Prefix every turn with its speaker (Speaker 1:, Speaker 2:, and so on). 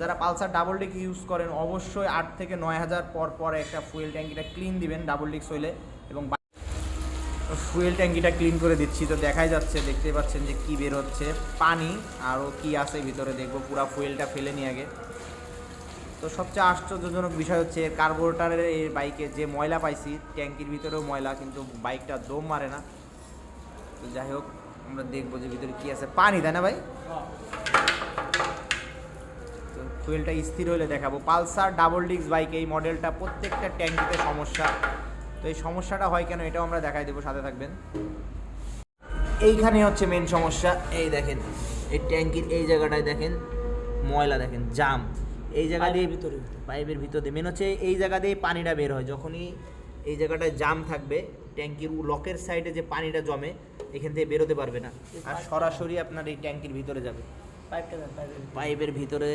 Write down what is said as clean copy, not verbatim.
Speaker 1: যারা Pulsar double disc use করেন অবশ্যই 8 থেকে 9,000 পর একটা ফুয়েল ট্যাঙ্কিটা ক্লিন দিবেন ডাবল ডিস্ক হইলে। এবং ফুয়েল ট্যাঙ্কিটা ক্লিন করে দিচ্ছি, তো দেখাই যাচ্ছে, দেখতে পাচ্ছেন যে কি বের হচ্ছে পানি, আরও কি আছে ভিতরে দেখবো, পুরো ফুয়েলটা ফেলে নিয়ে আগে। তো সবচেয়ে আশ্চর্যজনক বিষয় হচ্ছে কার্বোরেটরের এই বাইকে যে ময়লা পাইছি, ট্যাঙ্কির ভিতরেও ময়লা, কিন্তু বাইকটা দম মারে না। তো যাই হোক, আমরা দেখবো যে ভিতরে কী আছে, পানি, তাই না ভাই? তো ফুয়েলটা স্থির হলে দেখাবো। পালসার ডাবল ডিস্ক বাইক এই মডেলটা প্রত্যেকটা ট্যাঙ্কিতে সমস্যা। তো এই সমস্যাটা হয় কেন এটাও আমরা দেখাই দেবো, সাথে থাকবেন। এইখানে হচ্ছে মেন সমস্যা, এই দেখেন এই ট্যাঙ্কির এই জায়গাটায় দেখেন ময়লা, দেখেন জাম, এই জায়গা দিয়ে ভিতরে পাইপের ভিতর দিয়ে মেন হচ্ছে এই জায়গা দিয়ে পানিটা বের হয়। যখনই এই জায়গাটায় জাম থাকবে, ট্যাঙ্কির লকের সাইডে যে পানিটা জমে এখান থেকে বেরোতে পারবে না, আর সরাসরি আপনার এই ট্যাঙ্কির ভিতরে যাবে, পাইপের ভিতরে